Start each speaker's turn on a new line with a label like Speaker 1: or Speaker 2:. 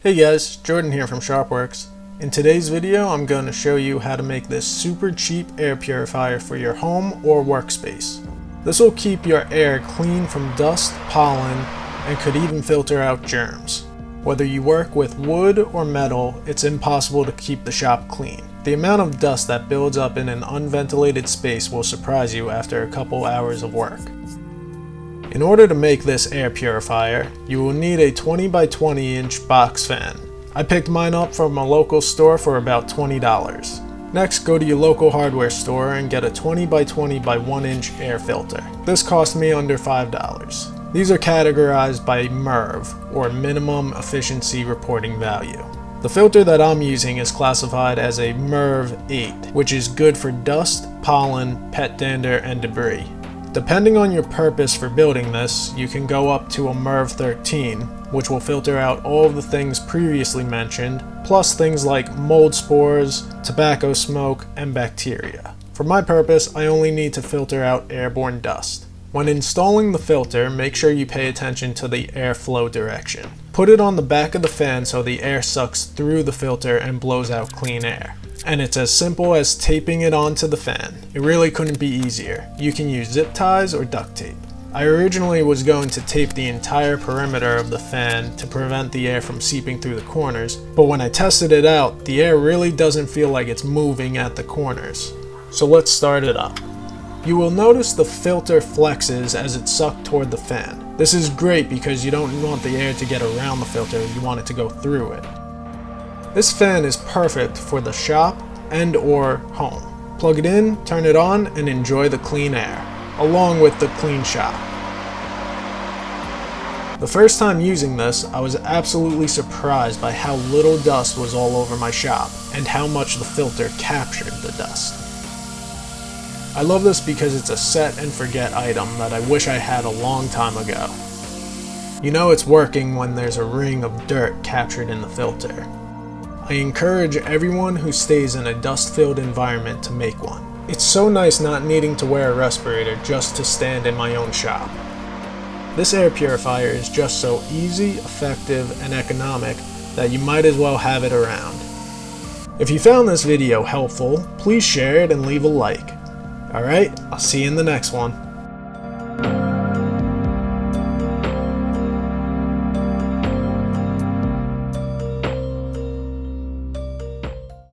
Speaker 1: Hey guys, Jordan here from Sharpworks. In today's video, I'm going to show you how to make this super cheap air purifier for your home or workspace. This will keep your air clean from dust, pollen, and could even filter out germs. Whether you work with wood or metal, it's impossible to keep the shop clean. The amount of dust that builds up in an unventilated space will surprise you after a couple hours of work. In order to make this air purifier, you will need a 20 by 20 inch box fan. I picked mine up from a local store for about $20. Next, go to your local hardware store and get a 20 by 20 by 1 inch air filter. This cost me under $5. These are categorized by MERV, or Minimum Efficiency Reporting Value. The filter that I'm using is classified as a MERV 8, which is good for dust, pollen, pet dander, and debris. Depending on your purpose for building this, you can go up to a MERV 13, which will filter out all of the things previously mentioned, plus things like mold spores, tobacco smoke, and bacteria. For my purpose, I only need to filter out airborne dust. When installing the filter, make sure you pay attention to the airflow direction. Put it on the back of the fan so the air sucks through the filter and blows out clean air. And it's as simple as taping it onto the fan. It really couldn't be easier. You can use zip ties or duct tape. I originally was going to tape the entire perimeter of the fan to prevent the air from seeping through the corners, but when I tested it out, the air really doesn't feel like it's moving at the corners. So let's start it up. You will notice the filter flexes as it's sucked toward the fan. This is great because you don't want the air to get around the filter, you want it to go through it. This fan is perfect for the shop and or home. Plug it in, turn it on, and enjoy the clean air, along with the clean shop. The first time using this, I was absolutely surprised by how little dust was all over my shop, and how much the filter captured the dust. I love this because it's a set and forget item that I wish I had a long time ago. You know it's working when there's a ring of dirt captured in the filter. I encourage everyone who stays in a dust-filled environment to make one. It's so nice not needing to wear a respirator just to stand in my own shop. This air purifier is just so easy, effective, and economic that you might as well have it around. If you found this video helpful, please share it and leave a like. Alright, I'll see you in the next one.